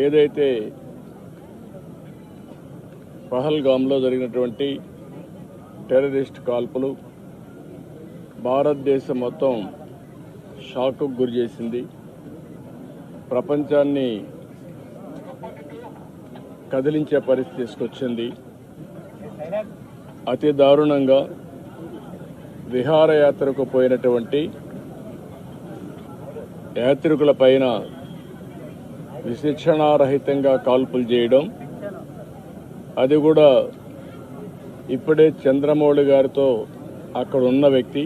ఏదైతే పహల్గామ్లో జరిగినటువంటి టెర్రరిస్ట్ కాల్పులు భారతదేశం మొత్తం షాక్కు గురి చేసింది. ప్రపంచాన్ని కదిలించే పరిస్థితి తీసుకొచ్చింది. అతి దారుణంగా విహారయాత్రకు పోయినటువంటి యాత్రికుల పైన విశిక్షణారహితంగా కాల్పులు చేయడం, అది కూడా ఇప్పుడే చంద్రమౌళి గారితో అక్కడ ఉన్న వ్యక్తి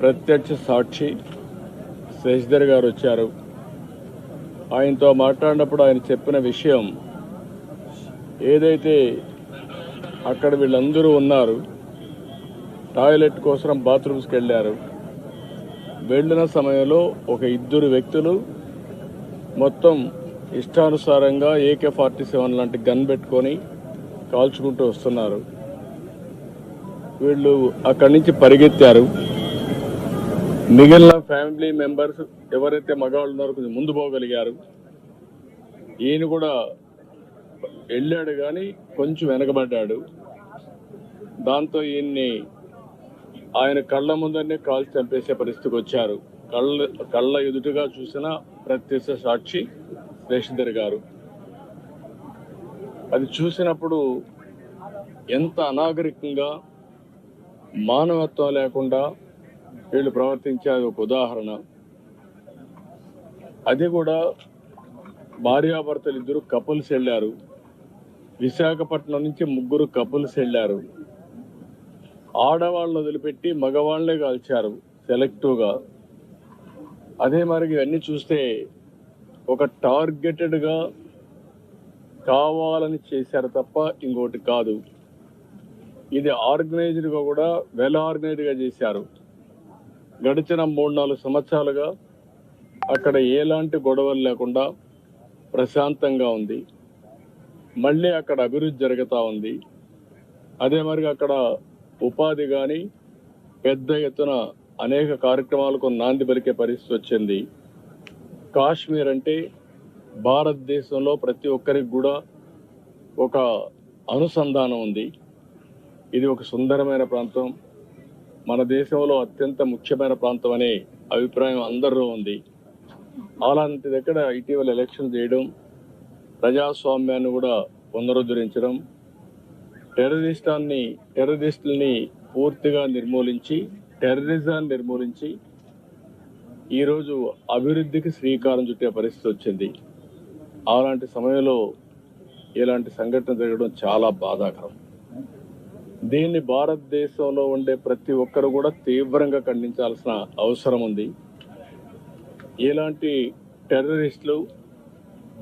ప్రత్యక్ష సాక్షి శశిధర్ గారు వచ్చారు. ఆయనతో మాట్లాడినప్పుడు ఆయన చెప్పిన విషయం, ఏదైతే అక్కడ వీళ్ళందరూ ఉన్నారు, టాయిలెట్ కోసం బాత్రూమ్స్కి వెళ్ళారు. వెళ్ళిన సమయంలో ఒక ఇద్దరు వ్యక్తులు మొత్తం ఇష్టానుసారంగా AK-47 లాంటి గన్ పెట్టుకొని కాల్చుకుంటూ వస్తున్నారు. వీళ్ళు అక్కడి నుంచి పరిగెత్తారు. మిగిలిన ఫ్యామిలీ మెంబర్స్ ఎవరైతే మగవాళ్ళు ఉన్నారో కొంచెం ముందు పోగలిగారు. ఈయన కూడా వెళ్ళాడు కానీ కొంచెం వెనకబడ్డాడు. దాంతో ఈయన్ని ఆయన కళ్ళ ముందరనే కాల్చి చంపేసే పరిస్థితికి వచ్చారు. కళ్ళ ఎదుటిగా చూసిన ప్రత్యక్ష సాక్షి శశిధర్ గారు. అది చూసినప్పుడు ఎంత అనాగరికంగా, మానవత్వం లేకుండా వీళ్ళు ప్రవర్తించారు. ఒక ఉదాహరణ, అది కూడా భార్యాభర్తలు ఇద్దరు కపుల్స్ వెళ్ళారు. విశాఖపట్నం నుంచి ముగ్గురు కపుల్స్ వెళ్ళారు. ఆడవాళ్ళను వదిలిపెట్టి మగవాళ్లే కాల్చారు సెలెక్టివ్గా. అదే మరి ఇవన్నీ చూస్తే ఒక టార్గెటెడ్గా కావాలని చేశారు తప్ప ఇంకోటి కాదు. ఇది ఆర్గనైజ్డ్గా కూడా వెల్ ఆర్గనైజ్డ్గా చేశారు. గడిచిన 3-4 సంవత్సరాలుగా అక్కడ ఎలాంటి గొడవలు లేకుండా ప్రశాంతంగా ఉంది. మళ్ళీ అక్కడ అభివృద్ధి జరుగుతూ ఉంది. అదే మరి అక్కడ ఉపాధి కానీ పెద్ద ఎత్తున అనేక కార్యక్రమాలకు నాంది పలికే పరిస్థితి వచ్చింది. కాశ్మీర్ అంటే భారతదేశంలో ప్రతి ఒక్కరికి కూడా ఒక అనుసంధానం ఉంది. ఇది ఒక సుందరమైన ప్రాంతం, మన దేశంలో అత్యంత ముఖ్యమైన ప్రాంతం అనే అభిప్రాయం అందరిలో ఉంది. అలాంటి దగ్గర ఇటీవల ఎలక్షన్ చేయడం, ప్రజాస్వామ్యాన్ని కూడా పునరుద్ధరించడం, టెర్రరిస్టుల్ని పూర్తిగా నిర్మూలించి, టెర్రరిజాన్ని నిర్మూలించి ఈరోజు అభివృద్ధికి శ్రీకారం చుట్టే పరిస్థితి వచ్చింది. అలాంటి సమయంలో ఇలాంటి సంఘటన జరగడం చాలా బాధాకరం. దీన్ని భారతదేశంలో ఉండే ప్రతి ఒక్కరు కూడా తీవ్రంగా ఖండించాల్సిన అవసరం ఉంది. ఇలాంటి టెర్రరిస్టులు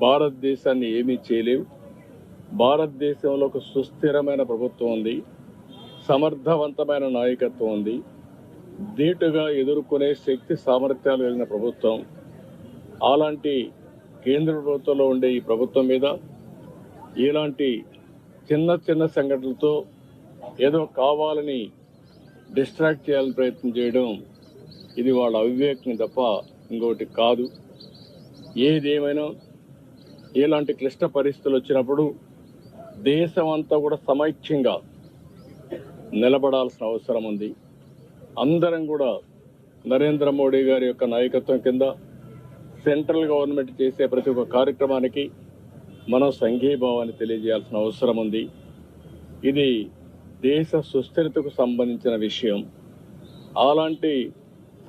భారతదేశాన్ని ఏమీ చేయలేవు. భారతదేశంలో ఒక సుస్థిరమైన ప్రభుత్వం ఉంది, సమర్థవంతమైన నాయకత్వం ఉంది, ధీటుగా ఎదుర్కొనే శక్తి సామర్థ్యాలు కలిగిన ప్రభుత్వం. అలాంటి కేంద్ర ప్రభుత్వంలో ఉండే ఈ ప్రభుత్వం మీద ఇలాంటి చిన్న చిన్న సంఘటనలతో ఏదో కావాలని డిస్ట్రాక్ట్ చేయాలని ప్రయత్నం చేయడం, ఇది వాళ్ళ అవివేకం తప్ప ఇంకోటి కాదు. ఏదేమైనా ఇలాంటి క్లిష్ట పరిస్థితులు వచ్చినప్పుడు దేశం అంతా కూడా సమైక్యంగా నిలబడాల్సిన అవసరం ఉంది. అందరం కూడా నరేంద్ర మోడీ గారి యొక్క నాయకత్వం కింద సెంట్రల్ గవర్నమెంట్ చేసే ప్రతి ఒక్క కార్యక్రమానికి మనం సంఘీభావాన్ని తెలియజేయాల్సిన అవసరం ఉంది. ఇది దేశ సుస్థిరతకు సంబంధించిన విషయం. అలాంటి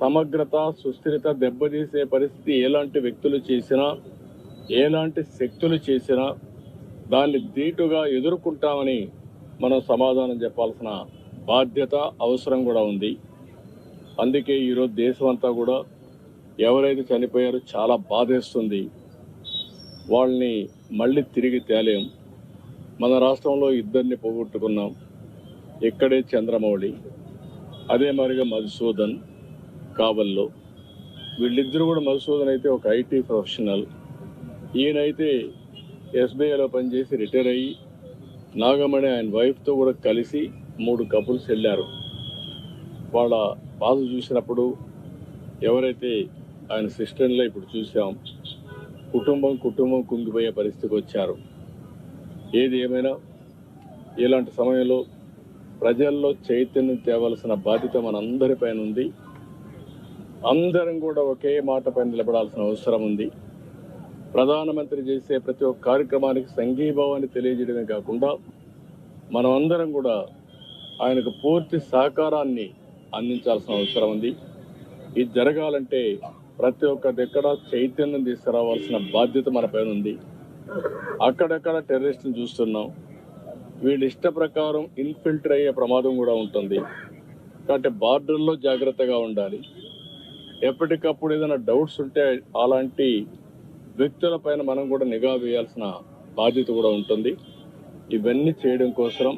సమగ్రత, సుస్థిరత దెబ్బతీసే పరిస్థితి ఎలాంటి వ్యక్తులు చేసినా, ఎలాంటి శక్తులు చేసినా దాన్ని ధీటుగా ఎదుర్కొంటామని మనం సమాధానం చెప్పాల్సిన బాధ్యత, అవసరం కూడా ఉంది. అందుకే ఈరోజు దేశం అంతా కూడా ఎవరైతే చనిపోయారో చాలా బాధేస్తుంది. వాళ్ళని మళ్ళీ తిరిగి తేలేం. మన రాష్ట్రంలో ఇద్దరిని పోగొట్టుకున్నాం. ఇక్కడే చంద్రమౌళి, అదే మరిగా మధుసూదన్ కావల్లో. వీళ్ళిద్దరూ కూడా, మధుసూదన్ అయితే ఒక IT ప్రొఫెషనల్, ఈయనైతే SBIలో పనిచేసి రిటైర్ అయ్యి నాగమణి ఆయన వైఫ్తో కూడా కలిసి 3 కపుల్స్ వెళ్ళారు. వాళ్ళ బాధ చూసినప్పుడు ఎవరైతే ఆయన సిస్టర్లో ఇప్పుడు చూసాం, కుటుంబం కుంగిపోయే పరిస్థితికి వచ్చారు. ఏది ఏమైనా ఇలాంటి సమయంలో ప్రజల్లో చైతన్యం తేవలసిన బాధ్యత మనందరిపైన ఉంది. అందరం కూడా ఒకే మాట పైన నిలబడాల్సిన అవసరం ఉంది. ప్రధానమంత్రి చేసే ప్రతి ఒక్క కార్యక్రమానికి సంఘీభావాన్ని తెలియజేయడమే కాకుండా మనం అందరం కూడా ఆయనకు పూర్తి సహకారాన్ని అందించాల్సిన అవసరం ఉంది. ఇది జరగాలంటే ప్రతి ఒక్క దగ్గర చైతన్యం తీసుకురావాల్సిన బాధ్యత మన పైన ఉంది. అక్కడక్కడ టెర్రరిస్టులు చూస్తున్నాం. వీళ్ళ ఇష్ట ప్రకారం ఇన్ఫిల్టర్ అయ్యే ప్రమాదం కూడా ఉంటుంది. కాబట్టి బార్డర్లో జాగ్రత్తగా ఉండాలి. ఎప్పటికప్పుడు ఏదైనా డౌట్స్ ఉంటే అలాంటి వ్యక్తుల పైన మనం కూడా నిఘా వేయాల్సిన బాధ్యత కూడా ఉంటుంది. ఇవన్నీ చేయడం కోసం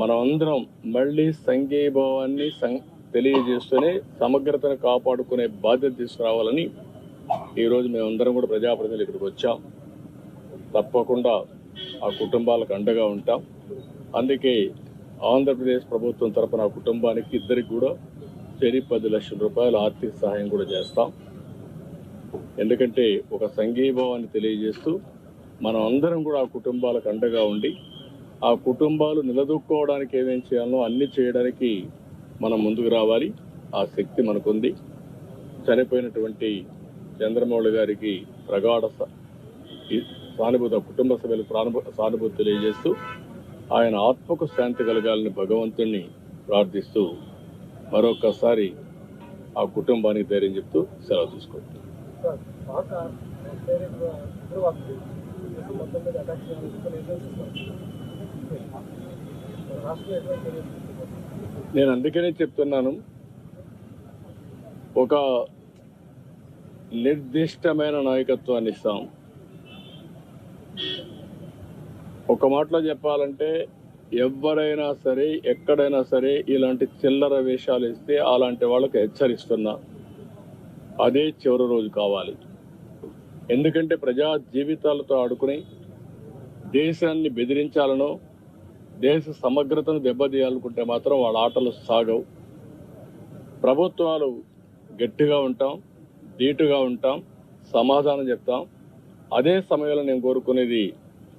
మనం అందరం మళ్ళీ సంఘీభావాన్ని తెలియజేస్తూనే సమగ్రతను కాపాడుకునే బాధ్యత తీసుకురావాలని ఈరోజు మేమందరం కూడా ప్రజాప్రతినిధులు ఇక్కడికి వచ్చాం. తప్పకుండా ఆ కుటుంబాలకు అండగా ఉంటాం. అందుకే ఆంధ్రప్రదేశ్ ప్రభుత్వం తరపున ఆ కుటుంబానికి ఇద్దరికి కూడా చెరి 10 లక్షల రూపాయల ఆర్థిక సహాయం కూడా చేస్తాం. ఎందుకంటే ఒక సంఘీభావాన్ని తెలియజేస్తూ మనం అందరం కూడా ఆ కుటుంబాలకు అండగా ఉండి ఆ కుటుంబాలు నిలదొక్కుకోవడానికి ఏమేం చేయాలో అన్ని చేయడానికి మనం ముందుకు రావాలి. ఆ శక్తి మనకుంది. చనిపోయినటువంటి చంద్రమౌళి గారికి ప్రగాఢ సానుభూతి, కుటుంబ సభ్యులకు సానుభూతి తెలియజేస్తూ ఆయన ఆత్మకు శాంతి కలగాలని భగవంతుణ్ణి ప్రార్థిస్తూ మరొకసారి ఆ కుటుంబానికి ధైర్యం చెప్తూ సెలవు తీసుకుంటాం. నేను అందుకనే చెప్తున్నాను, ఒక నిర్దిష్టమైన నాయకత్వాన్ని ఇస్తాం. ఒక మాటలో చెప్పాలంటే ఎవరైనా సరే ఎక్కడైనా సరే ఇలాంటి చిల్లర వేషాలు ఇస్తే అలాంటి వాళ్ళకి హెచ్చరిస్తున్నా అదే చివరి రోజు కావాలి. ఎందుకంటే ప్రజా జీవితాలతో ఆడుకుని దేశాన్ని బెదిరించాలనో దేశ సమగ్రతను దెబ్బతీయాలనుకుంటే మాత్రం వాళ్ళ ఆటలు సాగవు. ప్రభుత్వాలు గట్టిగా ఉంటాం, ధీటుగా ఉంటాం, సమాధానం చెప్తాం. అదే సమయంలో నేను కోరుకునేది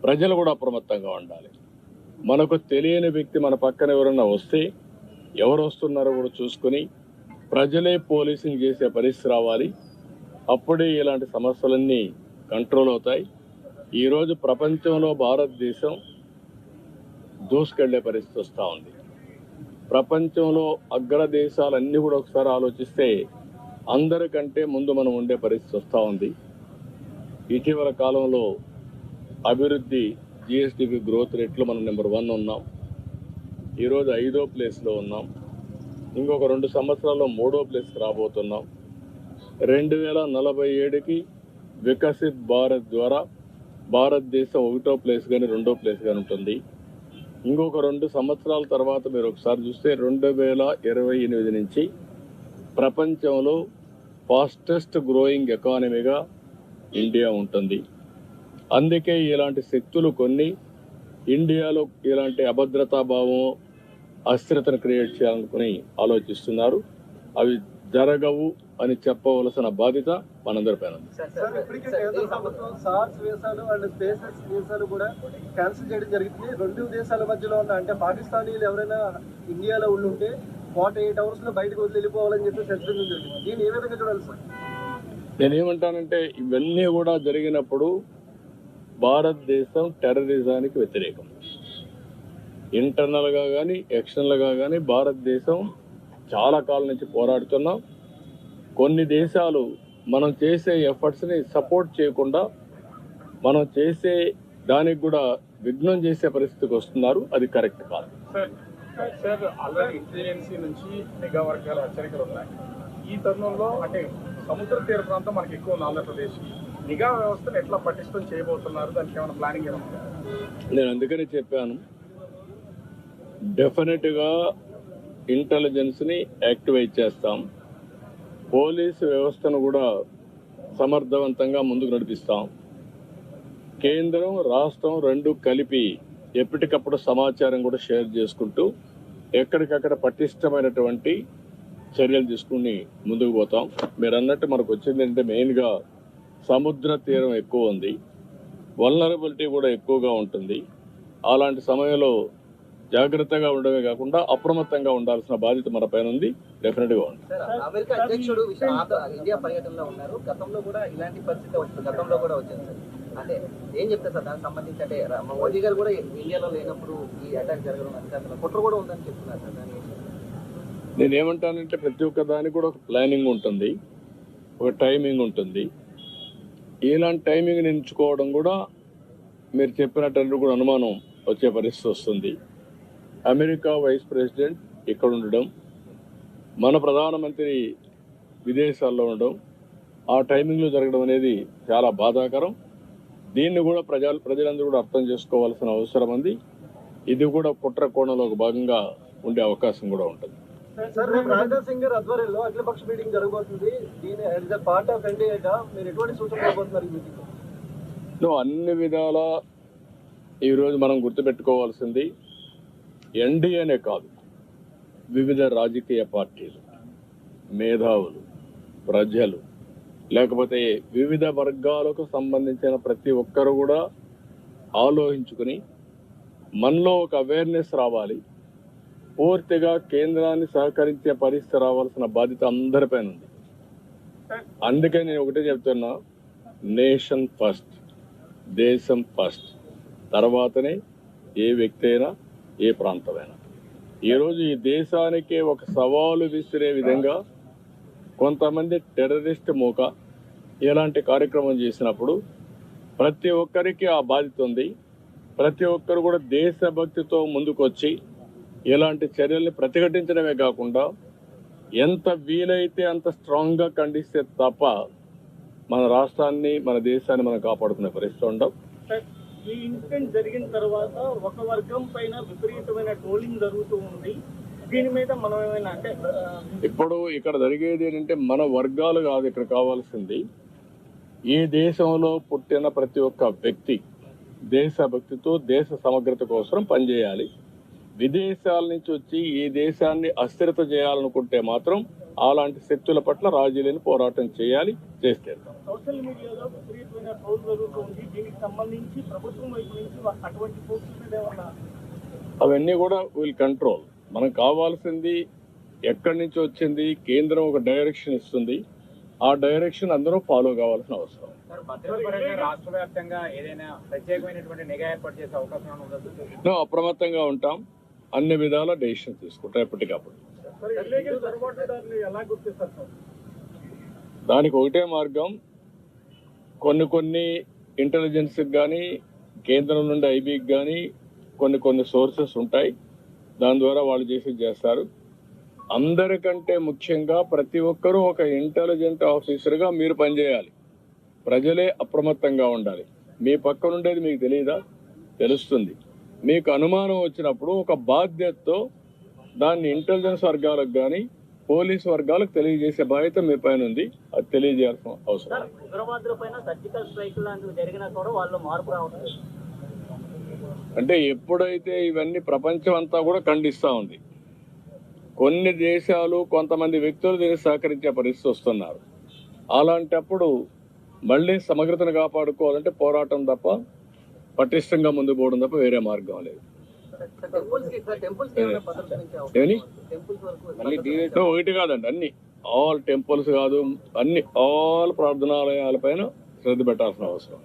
ప్రజలు కూడా అప్రమత్తంగా ఉండాలి. మనకు తెలియని వ్యక్తి మన పక్కన ఎవరన్నా వస్తే ఎవరు వస్తున్నారో కూడా చూసుకుని ప్రజలే పోలీసింగ్ చేసే పరిస్థితి రావాలి. అప్పుడే ఇలాంటి సమస్యలన్నీ కంట్రోల్ అవుతాయి. ఈరోజు ప్రపంచంలో భారతదేశం దూసుకెళ్లే పరిస్థితి వస్తూ ఉంది. ప్రపంచంలో అగ్రదేశాలన్నీ కూడా ఒకసారి ఆలోచిస్తే అందరికంటే ముందు మనం ఉండే పరిస్థితి వస్తూ ఉంది. ఇటీవల కాలంలో అభివృద్ధి జిఎస్డిపి గ్రోత్ రేట్లో మనం నెంబర్ 1 ఉన్నాం. ఈరోజు 5వ ప్లేస్లో ఉన్నాం. ఇంకొక 2 సంవత్సరాల్లో 3వ ప్లేస్కి రాబోతున్నాం. 2047కి వికసిత్ భారత్ ద్వారా భారతదేశం 1వ ప్లేస్ కానీ 2వ ప్లేస్ కానీ ఉంటుంది. ఇంకొక 2 సంవత్సరాల తర్వాత మీరు ఒకసారి చూస్తే 2028 నుంచి ప్రపంచంలో ఫాస్టెస్ట్ గ్రోయింగ్ ఎకానమీగా ఇండియా ఉంటుంది. అందుకే ఇలాంటి శక్తులు కొన్ని ఇండియాలో ఇలాంటి అభద్రతా భావం, అస్థిరతను క్రియేట్ చేయాలనుకుని ఆలోచిస్తున్నారు. అవి జరగవు అని చెప్పవలసిన బాధ్యత మనందరిపైన ఉంది. రెండు దేశాల మధ్యలో ఉన్న అంటే పాకిస్తానీలు ఎవరైనా ఇండియాలో ఉండుంటే 48 hours లో బయటకు వెళ్ళిపోవాలని చెప్పి చర్చలు జరిగింది. దీన్ని ఏ విధంగా చూడాలి సార్? నేనేమంటానంటే ఇవన్నీ కూడా జరిగినప్పుడు భారతదేశం టెర్రరిజానికి వ్యతిరేకం. ఇంటర్నల్గా కానీ ఎక్స్టర్నల్గా కానీ భారతదేశం చాలా కాలం నుంచి పోరాడుతున్నాం. కొన్ని దేశాలు మనం చేసే ఎఫర్ట్స్ని సపోర్ట్ చేయకుండా మనం చేసే దానికి కూడా విఘ్నం చేసే పరిస్థితికి వస్తున్నారు. అది కరెక్ట్ కాదు. సార్ ఆల్రెడీ ఇంటెలిజెన్సీ నుంచి నిఘా వర్గాల హెచ్చరికలు ఉన్నాయి. ఈ తరుణంలో అంటే సముద్ర తీర ప్రాంతం మనకి ఎక్కువ ఉంది ఆంధ్రప్రదేశ్. నిఘా వ్యవస్థను ఎట్లా పటిష్టం చేయబోతున్నారు? దానికి ఏమైనా ప్లానింగ్ ఏమైనా? నేను అందుకని చెప్పాను, డెఫినెట్గా ఇంటెలిజెన్స్ని యాక్టివేట్ చేస్తాం. పోలీసు వ్యవస్థను కూడా సమర్థవంతంగా ముందుకు నడిపిస్తాం. కేంద్రం రాష్ట్రం రెండు కలిపి ఎప్పటికప్పుడు సమాచారం కూడా షేర్ చేసుకుంటూ ఎక్కడికక్కడ పటిష్టమైనటువంటి చర్యలు తీసుకుని ముందుకు పోతాం. మీరు అన్నట్టు మనకు వచ్చింది అంటే మెయిన్గా సముద్ర తీరం ఎక్కువ ఉంది, వల్నరబిలిటీ కూడా ఎక్కువగా ఉంటుంది. అలాంటి సమయంలో జాగ్రత్తగా ఉండడమే కాకుండా అప్రమత్తంగా ఉండాల్సిన బాధ్యత మన పైన ఉంది. డెఫినెట్గా ఉంది. సార్, అమెరికా అధ్యక్షుడు ఇండియా పర్యటనలో ఉన్నారు. గతంలో కూడా ఇలాంటి పరిస్థితి వచ్చింది, గతంలో కూడా వచ్చింది సార్. అంటే ఏం చెప్తారు సార్ దానికి సంబంధించి? అంటే మోదీ గారు కూడా ఇండియాలో లేనప్పుడు ఈ అటాక్ జరగడం అధికారుల కుట్ర కూడా ఉందని చెప్తున్నారు సార్. దాని నేనేమంటానంటే ప్రతి ఒక్క దానికి కూడా ఒక ప్లానింగ్ ఉంటుంది, ఒక టైమింగ్ ఉంటుంది. ఇలాంటి టైమింగ్ ఎంచుకోవడం కూడా మీరు చెప్పినట్టు కూడా అనుమానం వచ్చే పరిస్థితి వస్తుంది. అమెరికా వైస్ ప్రెసిడెంట్ ఇక్కడ ఉండడం, మన ప్రధానమంత్రి విదేశాల్లో ఉండడం, ఆ టైమింగ్లో జరగడం అనేది చాలా బాధాకరం. దీన్ని కూడా ప్రజలందరూ కూడా అర్థం చేసుకోవాల్సిన అవసరం ఉంది. ఇది కూడా కుట్ర కోణంలో ఒక భాగంగా ఉండే అవకాశం కూడా ఉంటుంది. సార్, రేపు రాజ్నాథ్ సింగ్ గారి ఆధ్వర్యంలో అఖిలపక్ష మీటింగ్ జరగబోతుంది. దీని యాజ్ ఎ పార్ట్ ఆఫ్ ఎన్డీఏగా మీరు ఎటువంటి సూచనలు ఇవ్వబోతున్నారు ఈ మీటింగ్? అన్ని విధాల ఈరోజు మనం గుర్తుపెట్టుకోవాల్సింది ఎన్డీఏనే కాదు, వివిధ రాజకీయ పార్టీలు, మేధావులు, ప్రజలు, లేకపోతే వివిధ వర్గాలకు సంబంధించిన ప్రతి ఒక్కరు కూడా ఆలోచించుకుని మనలో ఒక అవేర్నెస్ రావాలి. పూర్తిగా కేంద్రాన్ని సహకరించే పరిస్థితి రావాల్సిన బాధ్యత అందరిపైన ఉంది. అందుకే నేను ఒకటే చెప్తున్నా, నేషన్ ఫస్ట్, దేశం ఫస్ట్, తర్వాతనే ఏ వ్యక్తి అయినా ఏ ప్రాంతమైనా. ఈరోజు ఈ దేశానికే ఒక సవాలు విసిరే విధంగా కొంతమంది టెర్రరిస్ట్ మూక ఇలాంటి కార్యక్రమం చేసినప్పుడు ప్రతి ఒక్కరికి ఆ బాధ్యత ఉంది. ప్రతి ఒక్కరు కూడా దేశభక్తితో ముందుకొచ్చి ఇలాంటి చర్యల్ని ప్రతిఘటించడమే కాకుండా ఎంత వీలైతే అంత స్ట్రాంగ్గా ఖండిస్తే తప్ప మన రాష్ట్రాన్ని, మన దేశాన్ని మనం కాపాడుకునే పరిస్థితి ఉండవు. ఈ ఇన్సిడెంట్ జరిగిన తర్వాత ఒక వర్గం పైన విపరీతమైన ట్రోలింగ్ జరుగుతూ ఉంది. దీని మీద మనం ఏమైనా అంటే ఇప్పుడు ఇక్కడ జరిగేది ఏంటంటే మన వర్గాలు కాదు ఇక్కడ కావాల్సింది. ఈ దేశంలో పుట్టిన ప్రతి ఒక్క వ్యక్తి దేశభక్తితో దేశ సమగ్రత కోసం పనిచేయాలి. విదేశాల నుంచి వచ్చి ఈ దేశాన్ని అస్థిరత చేయాలనుకుంటే మాత్రం అలాంటి శక్తుల పట్ల రాజీ లేని పోరాటం చేయాలి, చేస్తే. సోషల్ మీడియాలో విపరీతమైన ట్రోల్ జరుగుతుంది. దీనికి సంబంధించి ప్రభుత్వం వైపు నుంచి అటువంటి పోస్టుల మీద ఏమన్నా? అవన్నీ కూడా విల్ కంట్రోల్. మనకు కావాల్సింది ఎక్కడి నుంచి వచ్చింది, కేంద్రం ఒక డైరెక్షన్ ఇస్తుంది, ఆ డైరెక్షన్ అందరూ ఫాలో కావాల్సిన అవసరం. రాష్ట్ర వ్యాప్తంగా ఏదైనా ప్రత్యేకమైనటువంటి నిఘా ఏర్పాటు చేసే అవకాశం ఉండదు. మేము అప్రమత్తంగా ఉంటాం, అన్ని విధాల డెసిషన్ తీసుకుంటాం ఎప్పటికప్పుడు. ఎలా గుర్తిస్తారు సార్? దానికి ఒకటే మార్గం, కొన్ని ఇంటెలిజెన్స్కి కానీ కేంద్రం నుండి ఐబీకి కానీ కొన్ని సోర్సెస్ ఉంటాయి, దాని ద్వారా వాళ్ళు చేస్తారు. అందరికంటే ముఖ్యంగా ప్రతి ఒక్కరూ ఒక ఇంటెలిజెంట్ ఆఫీసర్గా మీరు పనిచేయాలి. ప్రజలే అప్రమత్తంగా ఉండాలి. మీ పక్కన ఉండేది మీకు తెలియదా? తెలుస్తుంది. మీకు అనుమానం వచ్చినప్పుడు ఒక బాధ్యతతో దాన్ని ఇంటెలిజెన్స్ వర్గాలకు కానీ పోలీసు వర్గాలకు తెలియజేసే బాధ్యత మీ పైన ఉంది. అది తెలియజేయాల్సిన అవసరం. ఉగ్రవాదుల పైన సర్జికల్ స్ట్రైక్ లాంటివి జరిగినా కూడా వాళ్ళు మార్పు రావట్లేదు. అంటే ఎప్పుడైతే ఇవన్నీ ప్రపంచం అంతా కూడా ఖండిస్తూ ఉంది, కొన్ని దేశాలు కొంతమంది వ్యక్తులు దీన్ని సహకరించే పరిస్థితి వస్తున్నారు. అలాంటప్పుడు మళ్ళీ సమగ్రతను కాపాడుకోవాలంటే పోరాటం తప్ప, పటిష్టంగా ముందు పోవడం తప్ప వేరే మార్గం లేదు. ఒకటి కాదండి, అన్ని ఆల్ టెంపుల్స్ కాదు, అన్ని ఆల్ ప్రార్థనాలయాల పైన శ్రద్ధ పెట్టాల్సిన అవసరం.